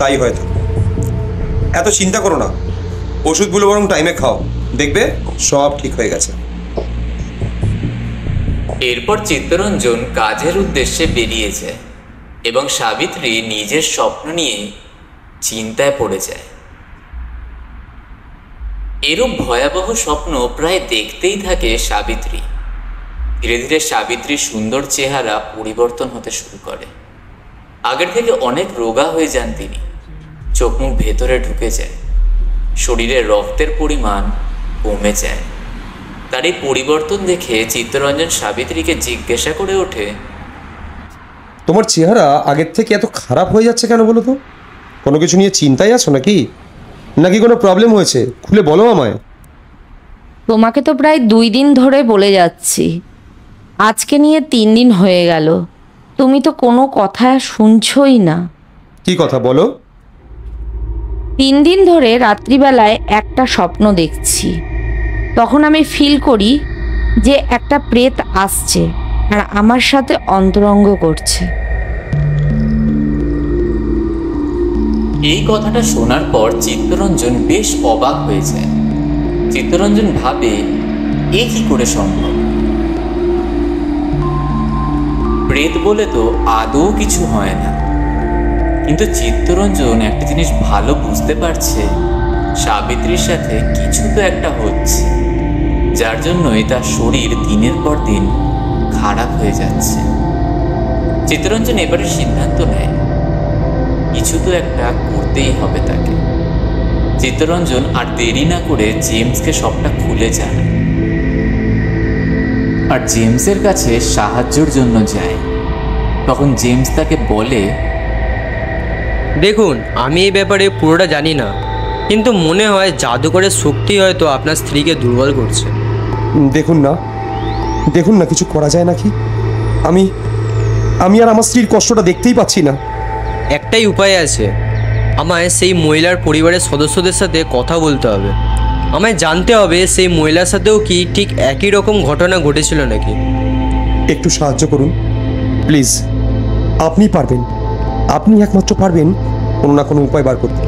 তাই হয়তো। এত চিন্তা করো না, ওষুধগুলো বরং টাইমে খাও, দেখবে সব ঠিক হয়ে গেছে। এরপর চিত্তরঞ্জন কাজের উদ্দেশ্যে বেরিয়ে যায় এবং সাবিত্রী নিজের স্বপ্ন নিয়ে চিন্তায় পড়ে যায়। এরূপ ভয়াবহ স্বপ্ন প্রায় দেখতেই থাকে সাবিত্রী। ধীরে ধীরে সাবিত্রীর সুন্দর চেহারা পরিবর্তন হতে শুরু করে। আগের থেকে অনেক রোগা হয়ে যান তিনি। চোখ মুখ ভেতরে ঢুকে যায়, শরীরে রক্তের পরিমাণ কমে যায়। তার এই পরিবর্তন দেখে চিত্তরঞ্জন সাবিত্রীকে জিজ্ঞাসা করে ওঠে, তোমার চেহারা আগের থেকে এত খারাপ হয়ে যাচ্ছে কেন বলো তো? কোনো কিছু নিয়ে চিন্তায় আছো নাকি? নাকি কোনো প্রবলেম হয়েছে? খুলে বলো আমায়। তোমাকে তো প্রায় 2 দিন ধরে বলে যাচ্ছি, আজকে নিয়ে 3 দিন হয়ে গেল। তুমি তো কোনো কথা শুনছই না। কি কথা বলো? 3 দিন ধরে রাত্রিবেলায় একটা স্বপ্ন দেখছি। তখন আমি ফিল করি যে একটা প্রেত আসছে আর আমার সাথে অন্তরঙ্গ করছে। এই কথাটা শোনার পর চিত্তরঞ্জন বেশ অবাক হয়ে যায়। চিত্তরঞ্জন ভাবে, এ কি করে সম্ভব? প্রেত বলে তো আদৌ কিছু হয় না। কিন্তু চিত্তরঞ্জন একটা জিনিস ভালো বুঝতে পারছে, সাবিত্রীর সাথে কিছু তো একটা হচ্ছে, যার জন্যই তার শরীর দিনের পর দিন খারাপ হয়ে যাচ্ছে। চিত্তরঞ্জন এবারে সিদ্ধান্ত নেয়, কিছু তো একটা করতেই হবে তাকে। চিত্তরঞ্জন আর দেরি না করে জেমসকে সবটা খুলে জানায় আর জেমসের কাছে সাহায্যের জন্য যায়। তখন জেমস তাকে বলে, দেখুন, আমি এই ব্যাপারে পুরোটা জানি না, কিন্তু মনে হয় জাদুকরের শক্তি হয়তো আপনার স্ত্রীকে দুর্বল করছে। দেখুন না কিছু করা যায় নাকি? আমি আর আমার স্ত্রীর কষ্টটা দেখতেই পাচ্ছি না। একটাই উপায় আছে, আমায় সেই মহিলার পরিবারের সদস্যদের সাথে কথা বলতে হবে। আমায় জানতে হবে সেই মহিলার সাথেও কি ঠিক একই রকম ঘটনা ঘটেছিল নাকি। একটু সাহায্য করুন প্লিজ। আপনি পারবেন, আপনি একমাত্র পারবেন কোনো না কোনো উপায় বার করতে।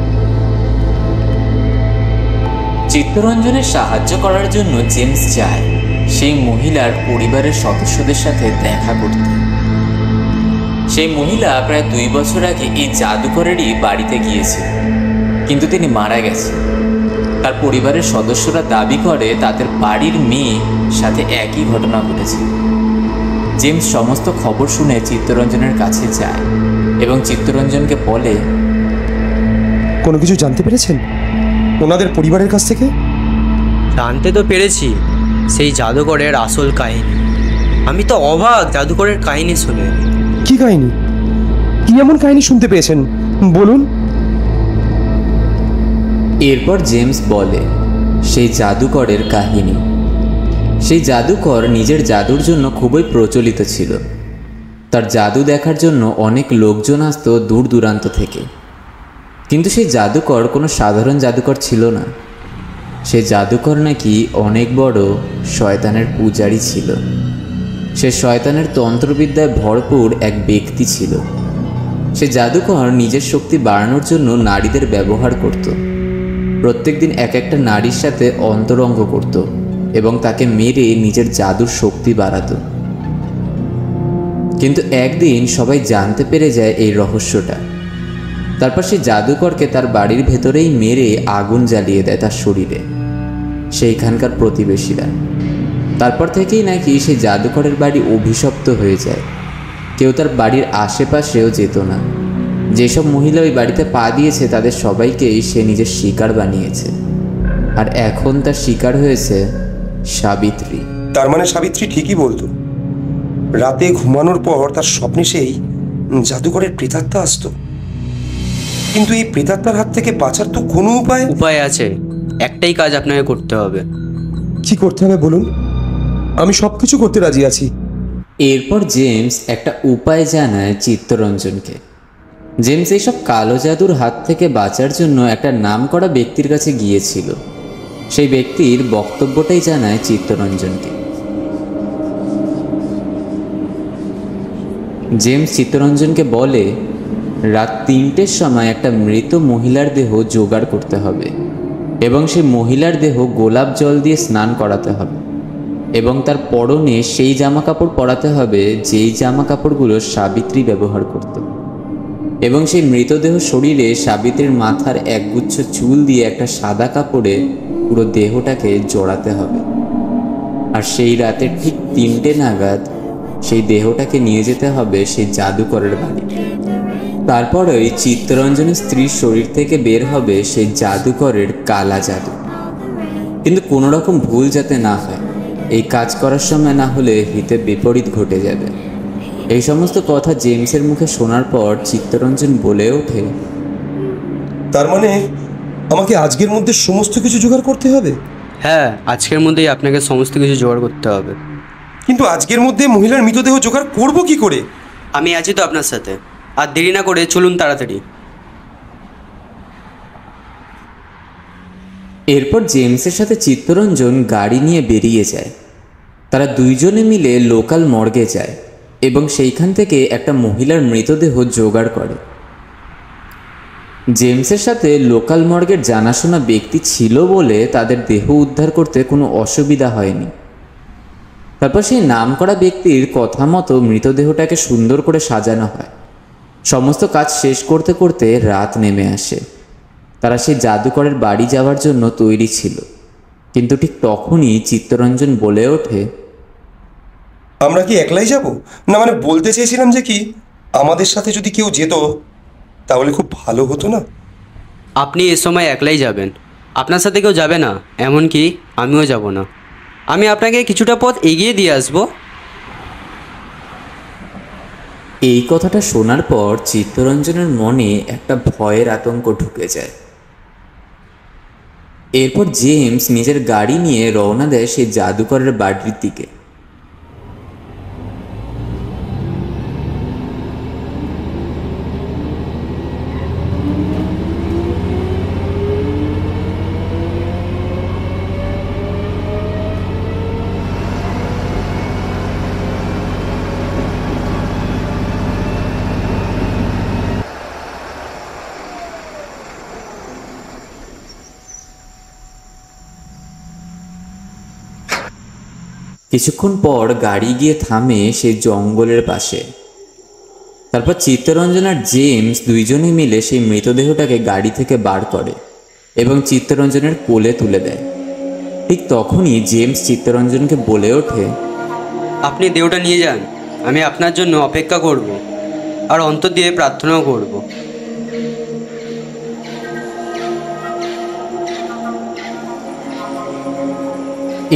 চিত্তরঞ্জনের সাহায্য করার জন্য জেমস যায় সেই মহিলার পরিবারের সদস্যদের সাথে দেখা করতে। সেই মহিলা প্রায় 2 বছর আগে এই জাদুকরেরই বাড়িতে গিয়েছিল, কিন্তু তিনি মারা গেছেন। তার পরিবারের সদস্যরা দাবি করে তাদের বাড়ির মেয়ে সাথে একই ঘটনা ঘটেছিল। জেমস সমস্ত খবর শুনে চিত্তরঞ্জনের কাছে যায় এবং চিত্তরঞ্জনকে বলে, কোনো কিছু জানতে পেরেছেন ওনাদের পরিবারের কাছ থেকে? জানতে তো পেরেছি সেই জাদুকরের আসল কাহিনী। আমি তো অবাক জাদুকরের কাহিনী শুনে। কি কাহিনী? কি এমন কাহিনী শুনতে পেয়েছেন বলুন। এরপর জেমস বলে সেই জাদুকরের কাহিনী। সেই জাদুকর নিজের জাদুর জন্য খুবই প্রচলিত ছিল। তার জাদু দেখার জন্য অনেক লোকজন আসতো দূর দূরান্ত থেকে। কিন্তু সেই জাদুকর কোনো সাধারণ জাদুকর ছিল না। সে জাদুকর নাকি অনেক বড় শয়তানের পূজারী ছিল। সে শয়তানের তন্ত্রবিদ্যায় ভরপুর এক ব্যক্তি ছিল। সে জাদুকর নিজের শক্তি বাড়ানোর জন্য নারীদের ব্যবহার করত। প্রত্যেকদিন এক একটা নারীর সাথে অন্তরঙ্গ করত এবং তাকে মেরে নিজের জাদুর শক্তি বাড়াত। কিন্তু একদিন সবাই জানতে পেরে যায় এই রহস্যটা। তারপর সে জাদুকরকে তার বাড়ির ভেতরেই মেরে আগুন জ্বালিয়ে দেয় তার শরীরে সেইখানকার প্রতিবেশীরা। তারপর থেকেই নাকি সেই জাদুকরের বাড়ি অভিশপ্ত হয়ে যায়। কেউ তার বাড়ির আশেপাশেও যেত না। যেসব মহিলা ওই বাড়িতে পা দিয়েছে তাদের সবাইকেই সে নিজের শিকার বানিয়েছে। আর এখন তার শিকার হয়েছে সাবিত্রী। তার মানে সাবিত্রী ঠিকই বলতো, রাতে ঘুমানোর পর তার স্বপ্নে সেই জাদুকরের প্রেতাত্মা আসতো। কিন্তু এই প্রেতাত্মার হাত থেকে বাঁচার তো কোনো উপায় আছে। একটাই কাজ আপনাকে করতে হবে। কি করতে হবে বলুন, আমি সব কিছু করতে রাজি আছি। এরপর জেমস একটা উপায় জানায় চিত্তরঞ্জনকে। জেমস এইসব কালো জাদুর হাত থেকে বাঁচার জন্য একটা নামকরা ব্যক্তির কাছে গিয়েছিল। সেই ব্যক্তির বক্তব্যটাই জানায় চিত্তরঞ্জনকে। জেমস চিত্তরঞ্জনকে বলে রাত 3টের সময় একটা মৃত মহিলার দেহ জোগাড় করতে হবে এবং সেই মহিলার দেহ গোলাপ জল দিয়ে স্নান করাতে হবে এবং তার পরনে সেই জামা কাপড় পরাতে হবে যেই জামা কাপড়গুলো সাবিত্রী ব্যবহার করত, এবং সেই মৃতদেহ শরীরে সাবিত্রীর মাথার একগুচ্ছ চুল দিয়ে একটা সাদা কাপড়ে পুরো দেহটাকে জড়াতে হবে। আর সেই রাতে ঠিক 3টে নাগাদ সেই দেহটাকে নিয়ে যেতে হবে সেই জাদুকরের বাড়িতে। তারপর ওই চিত্তরঞ্জনের স্ত্রীর শরীর থেকে বের হবে সেই জাদুকরের কালা জাদু। কিন্তু কোনো রকম ভুল যাতে না হয়, এই কাজ করার সময় না হলে হিতে বিপরীত ঘটে যাবে। এই সমস্ত কথা জেমসের মুখে শোনার পর চিত্তরঞ্জন বলে ওঠে, তার মানে আমাকে আজকের মধ্যে সমস্ত কিছু জোগাড় করতে হবে? হ্যাঁ, আজকের মধ্যেই আপনাকে সমস্ত কিছু জোগাড় করতে হবে। কিন্তু আজকের মধ্যে মহিলার মৃতদেহ জোগাড় করব কি করে? আমি আছি তো আপনার সাথে। আর দেরি না করে চলুন তাড়াতাড়ি। এরপর জেমসের সাথে চিত্তরঞ্জন গাড়ি নিয়ে বেরিয়ে যায়। তারা দুইজনে মিলে লোকাল মর্গে যায় এবং সেইখান থেকে একটা মহিলার মৃতদেহ জোগাড় করে। জেমসের সাথে লোকাল মর্গের জানাশোনা ব্যক্তি ছিল বলে তাদের দেহ উদ্ধার করতে কোনো অসুবিধা হয়নি। তারপর সেই নামকরা ব্যক্তির কথা মতো মৃতদেহটাকে সুন্দর করে সাজানো হয়। সমস্ত কাজ শেষ করতে করতে রাত নেমে আসে। তারা সেই জাদুকরের বাড়ি যাওয়ার জন্য তৈরি ছিল, কিন্তু ঠিক তখনই চিত্তরঞ্জন বলে ওঠে, আমরা কি একলাই যাব? না মানে বলতে চেয়েছিলাম যে কি আমাদের সাথে যদি কেউ যেত তাহলে খুব ভালো হতো না? আপনি এ সময় একলাই যাবেন, আপনার সাথে কেউ যাবে না, এমনকি আমিও যাব না। আমি আপনাকে কিছুটা পথ এগিয়ে দিয়ে আসবো। এই কথাটা শোনার পর চিত্তরঞ্জনের মনে একটা ভয়ের আতঙ্ক ঢুকে যায়। এরপর জেমস নিজের গাড়ি নিয়ে রওনা দেয় সেই জাদুকরের বাড়ির দিকে। কিছুক্ষণ পর গাড়ি গিয়ে থামে সেই জঙ্গলের পাশে। তারপর চিত্তরঞ্জন আর জেমস দুইজনে মিলে সেই মৃতদেহটাকে গাড়ি থেকে বার করে এবং চিত্তরঞ্জনের কোলে তুলে দেয়। ঠিক তখনই জেমস চিত্তরঞ্জনকে বলে ওঠে, আপনি দেহটা নিয়ে যান, আমি আপনার জন্য অপেক্ষা করব আর অন্তর দিয়ে প্রার্থনাও করব।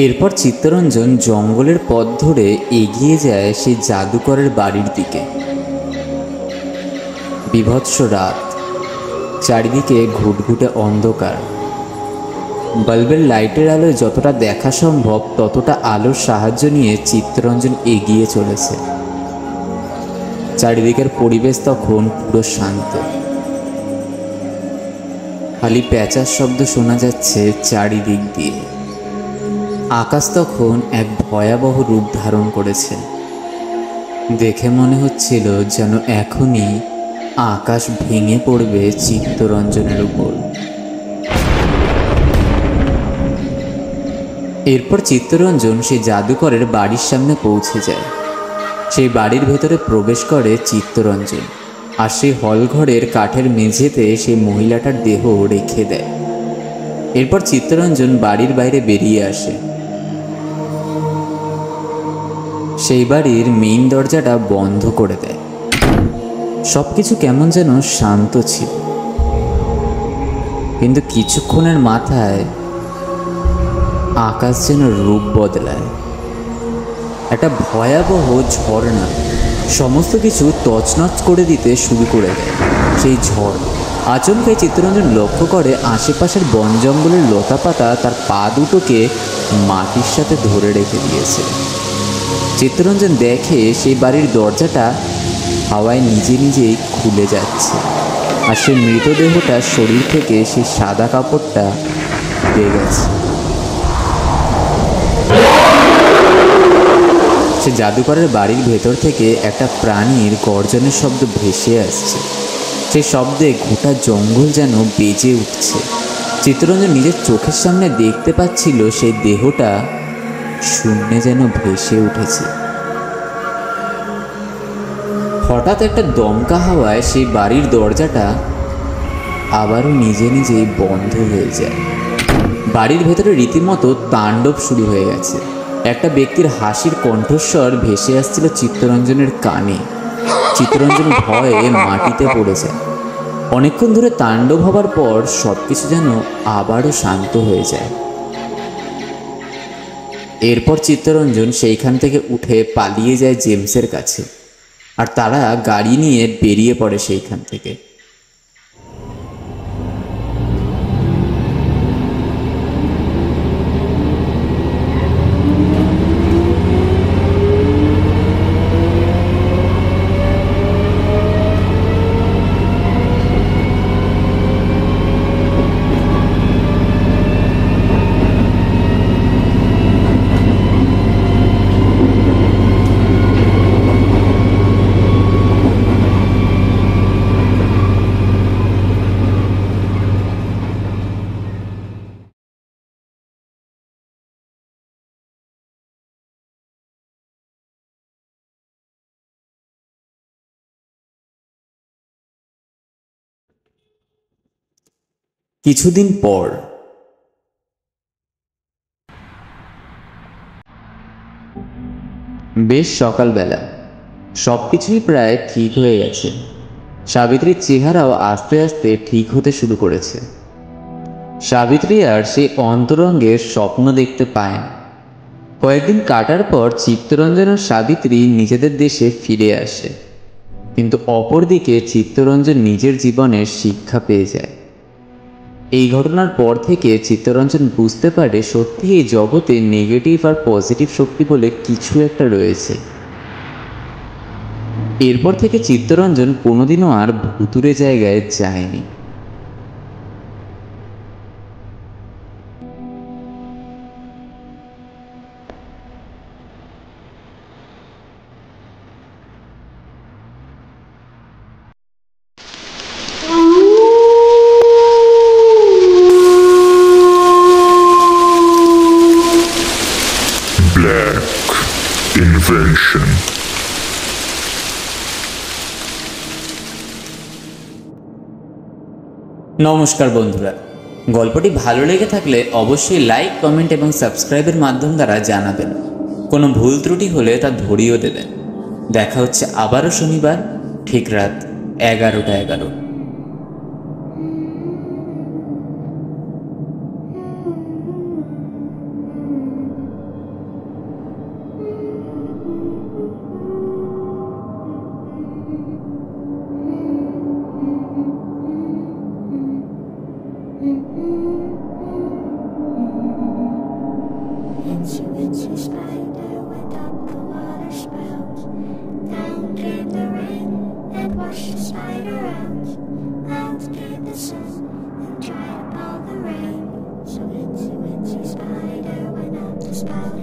এরপর চিত্তরঞ্জন জঙ্গলের পথ ধরে এগিয়ে যায় সেই জাদুকরের বাড়ির দিকে। বিভৎস রাত, চারিদিকে ঘুটঘুটে অন্ধকার বাল্বের লাইটের আলোয় যতটা দেখা সম্ভব ততটা আলোর সাহায্য নিয়ে চিত্তরঞ্জন এগিয়ে চলেছে। চারিদিকের পরিবেশ তখন পুরো শান্ত, খালি প্যাঁচার শব্দ শোনা যাচ্ছে চারিদিক দিয়ে। আকাশ তখন এক ভয়াবহ রূপ ধারণ করেছে। দেখে মনে হচ্ছিল যেন এখনই আকাশ ভেঙে পড়বে চিত্তরঞ্জনের উপর। এরপর চিত্তরঞ্জন সেই জাদুকরের বাড়ির সামনে পৌঁছে যায়। সেই বাড়ির ভেতরে প্রবেশ করে চিত্তরঞ্জন, আর সেই হলঘরের কাঠের মেঝেতে সেই মহিলাটার দেহ রেখে দেয়। এরপর চিত্তরঞ্জন বাড়ির বাইরে বেরিয়ে আসে। সেই বাড়ির মেইন দরজাটা বন্ধ করে দেয়। সবকিছু কেমন যেন শান্ত ছিল, কিন্তু কিছুক্ষণের মাথায় আকাশ যেন রূপ বদলায়। একটা ভয়াবহ ঝড়না সমস্ত কিছু তছনছ করে দিতে শুরু করে দেয়। সেই ঝড় আচমকাই চিত্তরঞ্জন লক্ষ্য করে আশেপাশের বন জঙ্গলের লতাপাতা তার পা দুটোকে মাটির সাথে ধরে রেখে দিয়েছে। চিত্তরঞ্জন দেখে সেই বাড়ির দরজাটা হাওয়ায় নিজে নিজেই খুলে যাচ্ছে, আর সেই মৃতদেহটার শরীর থেকে সেই সাদা কাপড়টা উড়ে গেছে। সে জাদুকরের বাড়ির ভেতর থেকে একটা প্রাণীর গর্জনের শব্দ ভেসে আসছে। সেই শব্দে গোটা জঙ্গল যেন বেজে উঠছে। চিত্তরঞ্জন নিজের চোখের সামনে দেখতে পাচ্ছিল সেই দেহটা শূন্যে যেন ভেসে উঠেছে। হঠাৎ একটা দমকা হাওয়ায় সেই বাড়ির দরজাটা আবারও নিজে নিজেই বন্ধ হয়ে যায়। বাড়ির ভেতরে রীতিমতো তাণ্ডব শুরু হয়ে গেছে। একটা ব্যক্তির হাসির কণ্ঠস্বর ভেসে আসছিল চিত্তরঞ্জনের কানে। চিত্তরঞ্জন ভয়ে মাটিতে পড়ে যায়। অনেকক্ষণ ধরে তাণ্ডব হবার পর সবকিছু যেন আবারও শান্ত হয়ে যায়। এরপর চিত্তরঞ্জন সেইখান থেকে উঠে পালিয়ে যায় জেমসের কাছে, আর তারা গাড়ি নিয়ে বেরিয়ে পড়ে সেইখান থেকে। কিছুদিন পর বেশ সকালবেলা, সবকিছুই প্রায় ঠিক হয়ে গেছে। সাবিত্রীর চেহারাও আস্তে আস্তে ঠিক হতে শুরু করেছে। সাবিত্রী আর সেই অন্তরঙ্গের স্বপ্ন দেখতে পায় না। কয়েকদিন কাটার পর চিত্তরঞ্জন ও সাবিত্রী নিজেদের দেশে ফিরে আসে, কিন্তু অপরদিকে চিত্তরঞ্জন নিজের জীবনের শিক্ষা পেয়ে যায়। এই ঘটনার পর থেকে চিত্তরঞ্জন বুঝতে পারে সত্যি এই জগতে নেগেটিভ আর পজিটিভ শক্তি বলে কিছু একটা রয়েছে। এরপর থেকে চিত্তরঞ্জন কোনোদিনও আর ভুতুরে জায়গায় যায়নি। Black Invention. নমস্কার বন্ধুরা, গল্পটি ভালো লেগে থাকলে অবশ্যই লাইক, কমেন্ট এবং সাবস্ক্রাইবের মাধ্যম দ্বারা জানাবেন। কোনো ভুল ত্রুটি হলে তা ধরিয়েও দেবেন। দেখা হচ্ছে আবারও শনিবার ঠিক রাত 11টা। Podcast.